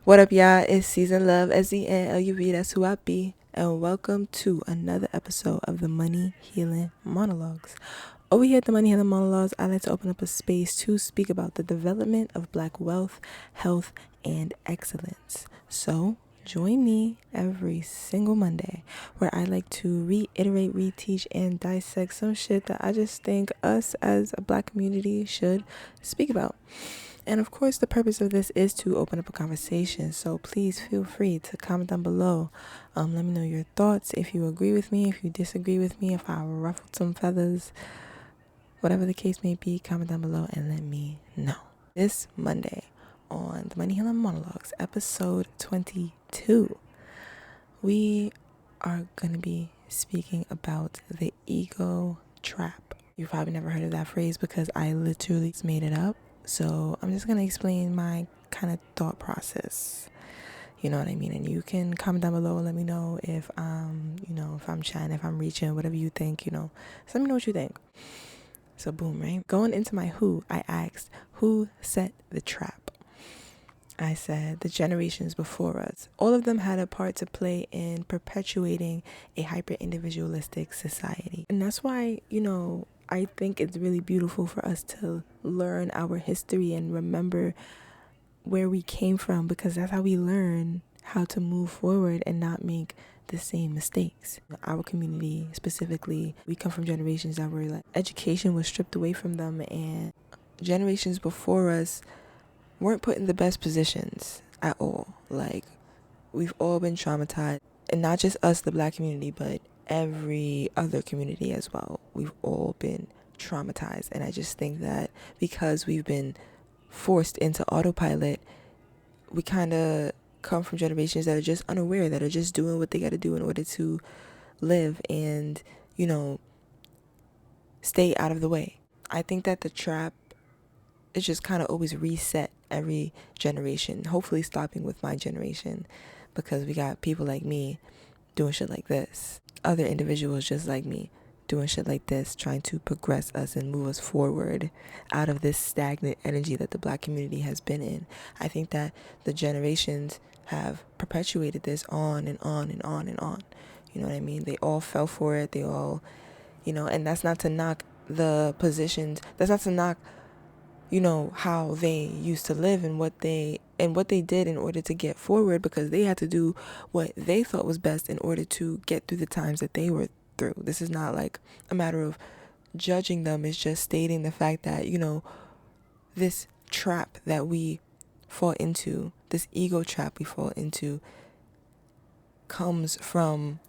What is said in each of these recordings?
What up, y'all? It's Season Love, SZNLUV, that's who I be. And welcome to another episode of the Money Healing Monologues. Over here at the Money Healing Monologues, I like to open up a space to speak about the development of Black wealth, health, and excellence. So, join me every single Monday where I like to reiterate, reteach, and dissect some shit that I just think us as a Black community should speak about. And of course, the purpose of this is to open up a conversation. So please feel free to comment down below. Let me know your thoughts. If you agree with me, if you disagree with me, if I ruffled some feathers, whatever the case may be, comment down below and let me know. This Monday on the Money Healing Monologues, episode 22, we are going to be speaking about the ego trap. You've probably never heard of that phrase because I literally made it up. So I'm just going to explain my kind of thought process. You know what I mean? And you can comment down below and let me know if if I'm chatting, if I'm reaching, whatever you think, So let me know what you think. So boom, right? Going into my who, I asked, who set the trap? I said the generations before us. All of them had a part to play in perpetuating a hyper-individualistic society. And that's why, I think it's really beautiful for us to learn our history and remember where we came from, because that's how we learn how to move forward and not make the same mistakes. Our community specifically, we come from generations that were like education was stripped away from them, and generations before us weren't put in the best positions at all. Like, we've all been traumatized, and not just us, the Black community, but every other community as well. We've all been traumatized, and I just think that because we've been forced into autopilot, we kind of come from generations that are just unaware, that are just doing what they got to do in order to live and, stay out of the way. I think that the trap is just kind of always reset every generation, hopefully stopping with my generation, because we got people like me doing shit like this, other individuals just like me doing shit like this, trying to progress us and move us forward out of this stagnant energy that the Black community has been in. I think that the generations have perpetuated this on and on and on and on. You know what I mean? They all fell for it. They all, and that's not to knock the positions. That's not to knock, how they used to live and what they did in order to get forward, because they had to do what they thought was best in order to get through the times that they were through. This is not like a matter of judging them. It's just stating the fact that, this trap that we fall into, this ego trap we fall into, comes from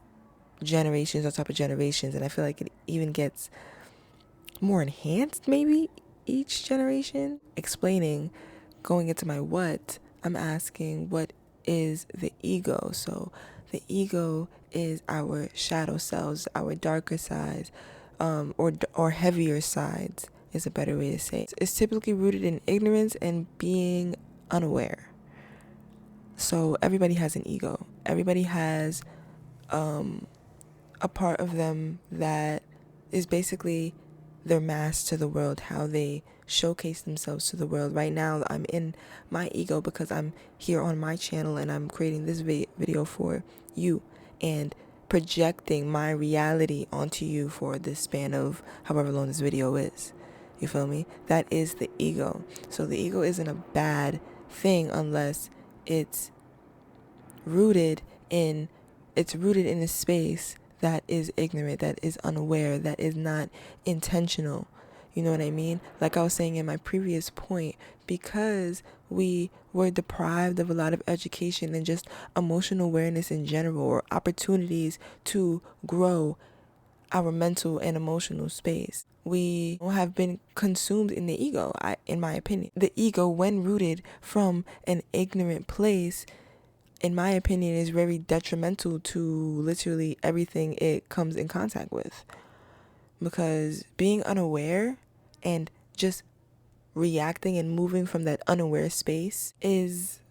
generations on top of generations. And I feel like it even gets more enhanced maybe each generation. Explaining, going into my what, I'm asking, what is the ego? So the ego is our shadow selves, our darker sides, or heavier sides is a better way to say it. It's typically rooted in ignorance and being unaware. So everybody has an ego. Everybody has a part of them that is basically their mask to the world, how they showcase themselves to the world. Right now, I'm in my ego because I'm here on my channel and I'm creating this video for you and projecting my reality onto you for this span of however long this video is. You feel me? That is the ego. So the ego isn't a bad thing unless it's rooted in a space that is ignorant, that is unaware, that is not intentional. You know what I mean? Like I was saying in my previous point, because we were deprived of a lot of education and just emotional awareness in general, or opportunities to grow our mental and emotional space, we have been consumed in the ego, in my opinion. The ego, when rooted from an ignorant place, in my opinion, is very detrimental to literally everything it comes in contact with. Because being unaware and just reacting and moving from that unaware space is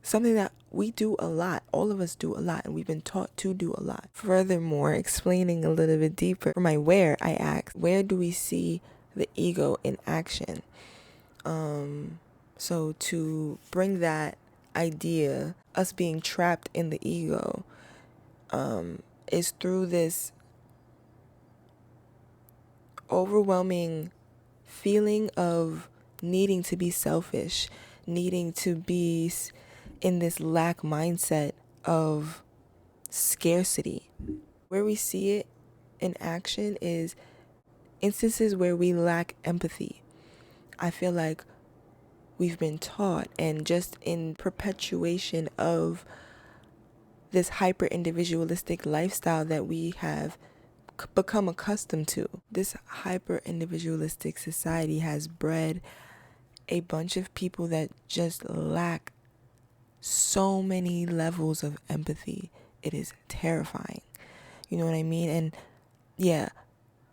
something that we do a lot. All of us do a lot, and we've been taught to do a lot. Furthermore, explaining a little bit deeper, for my where, I asked, where do we see the ego in action? So to bring that idea, us being trapped in the ego, is through this overwhelming feeling of needing to be selfish, needing to be in this lack mindset of scarcity. Where we see it in action is instances where we lack empathy. I feel like we've been taught, and just in perpetuation of this hyper individualistic lifestyle that we have become accustomed to. This hyper individualistic society has bred a bunch of people that just lack so many levels of empathy. It is terrifying. You know what I mean? And yeah,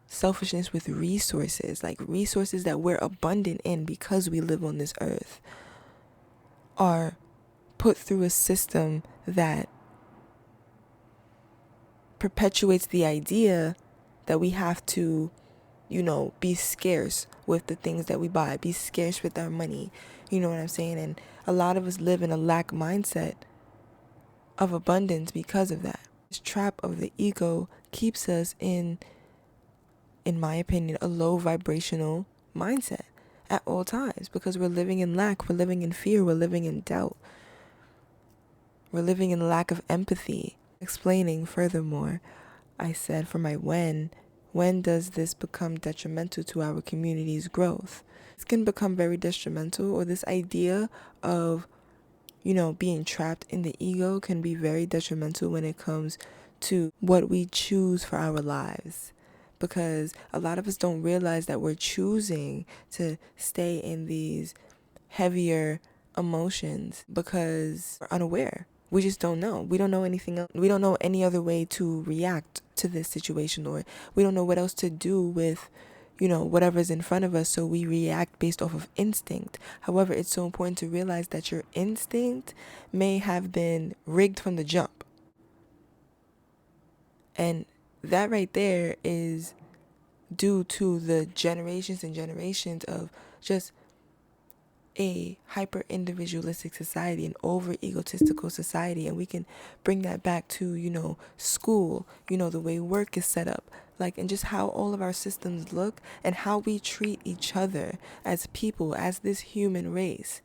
selfishness with resources, like resources that we're abundant in because we live on this earth, are put through a system that perpetuates the idea that we have to, be scarce with the things that we buy, be scarce with our money. You know what I'm saying? And a lot of us live in a lack mindset of abundance because of that. This trap of the ego keeps us in my opinion, a low vibrational mindset at all times, because we're living in lack, we're living in fear, we're living in doubt, we're living in lack of empathy. Explaining furthermore, I said for my when does this become detrimental to our community's growth? This can become very detrimental, or this idea of, being trapped in the ego can be very detrimental when it comes to what we choose for our lives. Because a lot of us don't realize that we're choosing to stay in these heavier emotions because we're unaware. We just don't know. We don't know anything else. We don't know any other way to react to this situation, or we don't know what else to do with, whatever's in front of us. So we react based off of instinct. However, it's so important to realize that your instinct may have been rigged from the jump. And that right there is due to the generations and generations of just a hyper individualistic society, an over egotistical society. And we can bring that back to, school, the way work is set up, and just how all of our systems look and how we treat each other as people, as this human race.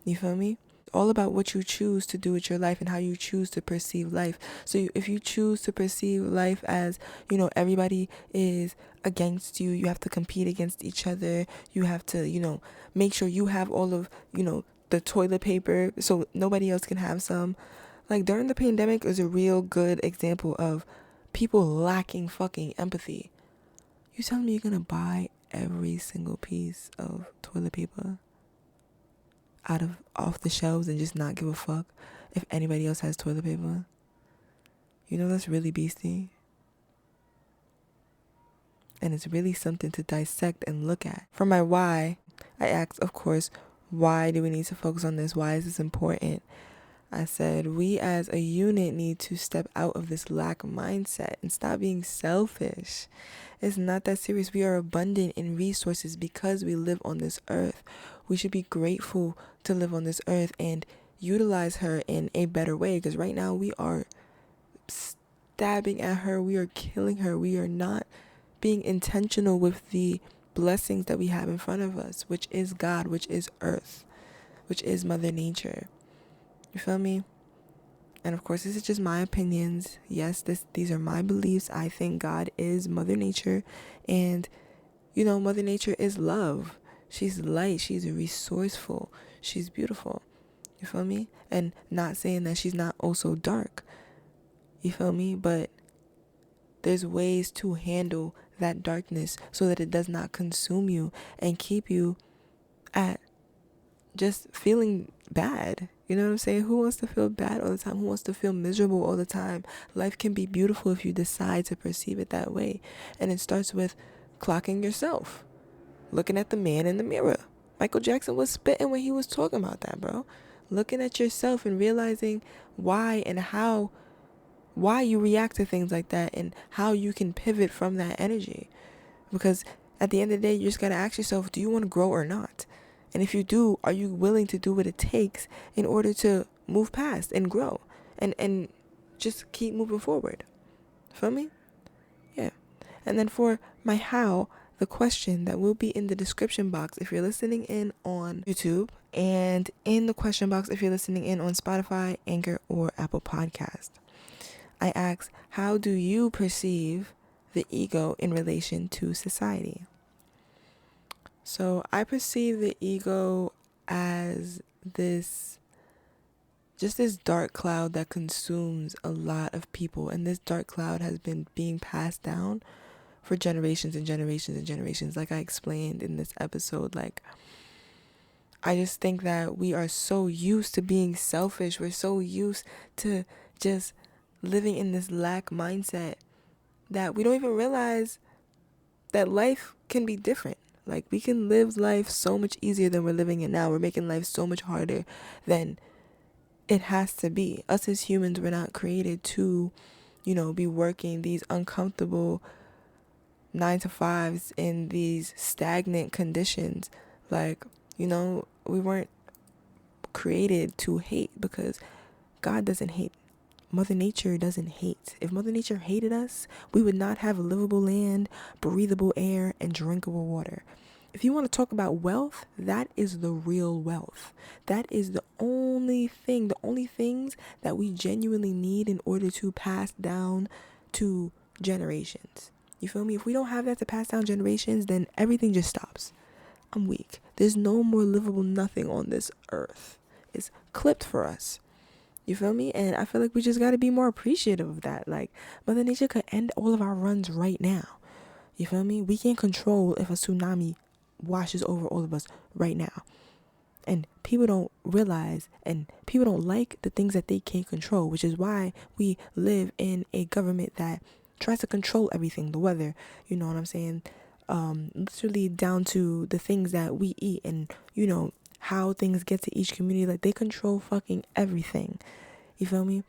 You feel me? All about what you choose to do with your life and how you choose to perceive life. So if you choose to perceive life as, everybody is against you, you have to compete against each other, you have to, make sure you have all of, the toilet paper so nobody else can have some. Like during the pandemic is a real good example of people lacking fucking empathy. You telling me you're gonna buy every single piece of toilet paper off the shelves and just not give a fuck if anybody else has toilet paper? That's really beastie. And it's really something to dissect and look at. For my why, I asked, of course, why do we need to focus on this? Why is this important? I said, we as a unit need to step out of this lack mindset and stop being selfish. It's not that serious. We are abundant in resources because we live on this earth. We should be grateful to live on this earth and utilize her in a better way, because right now we are stabbing at her. We are killing her. We are not being intentional with the blessings that we have in front of us, which is God, which is earth, which is Mother Nature. You feel me? And of course, this is just my opinions. Yes, these are my beliefs. I think God is Mother Nature, and Mother Nature is love. She's light. She's resourceful. She's beautiful. You feel me? And not saying that she's not also dark. You feel me? But there's ways to handle that darkness so that it does not consume you and keep you at just feeling bad. You know what I'm saying? Who wants to feel bad all the time? Who wants to feel miserable all the time? Life can be beautiful if you decide to perceive it that way. And it starts with clocking yourself, looking at the man in the mirror. Michael Jackson was spitting when he was talking about that, bro. Looking at yourself and realizing why you react to things like that and how you can pivot from that energy. Because at the end of the day, you just got to ask yourself, do you want to grow or not? And if you do, are you willing to do what it takes in order to move past and grow and just keep moving forward? Feel me? Yeah. And then for my how, the question that will be in the description box if you're listening in on YouTube, and in the question box if you're listening in on Spotify, Anchor, or Apple Podcast. I ask, how do you perceive the ego in relation to society? So I perceive the ego as this dark cloud that consumes a lot of people. And this dark cloud has been being passed down for generations and generations and generations. Like I explained in this episode, like, I just think that we are so used to being selfish. We're so used to just living in this lack mindset that we don't even realize that life can be different. Like, we can live life so much easier than we're living it now. We're making life so much harder than it has to be. Us as humans, we're not created to, be working these uncomfortable 9 to 5s in these stagnant conditions. Like, we weren't created to hate, because God doesn't hate. Mother Nature doesn't hate. If Mother Nature hated us, we would not have livable land, breathable air, and drinkable water. If you want to talk about wealth, that is the real wealth. That is the only things that we genuinely need in order to pass down to generations. You feel me? If we don't have that to pass down generations, then everything just stops. I'm weak. There's no more livable nothing on this earth. It's clipped for us. You feel me? And I feel like we just got to be more appreciative of that. Like, Mother Nature could end all of our runs right now. You feel me? We can't control if a tsunami washes over all of us right now. And people don't realize, and people don't like the things that they can't control, which is why we live in a government that tries to control everything, the weather, you know what I'm saying? Literally down to the things that we eat and, how things get to each community. Like, they control fucking everything. You feel me?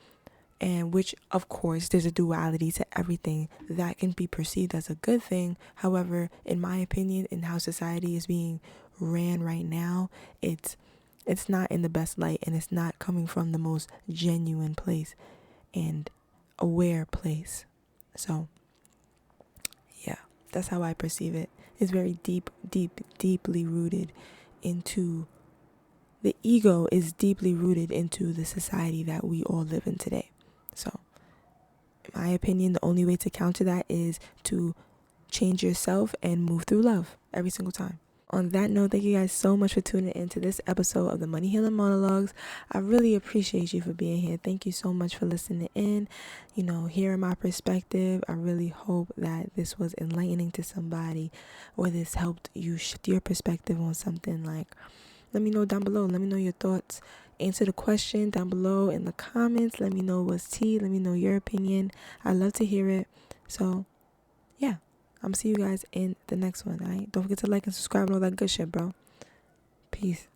And which, of course, there's a duality to everything that can be perceived as a good thing. However, in my opinion, in how society is being ran right now, it's not in the best light, and it's not coming from the most genuine place and aware place. So, yeah, that's how I perceive it. It's very deeply rooted into the ego is deeply rooted into the society that we all live in today. So, in my opinion, the only way to counter that is to change yourself and move through love every single time. On that note, thank you guys so much for tuning into this episode of the Money Healing Monologues. I really appreciate you for being here. Thank you so much for listening in, hearing my perspective. I really hope that this was enlightening to somebody, or this helped you shift your perspective on something. Like, let me know down below. Let me know your thoughts. Answer the question down below in the comments. Let me know what's tea. Let me know your opinion. I love to hear it. So, yeah. I'm see you guys in the next one, alright? Don't forget to like and subscribe and all that good shit, bro. Peace.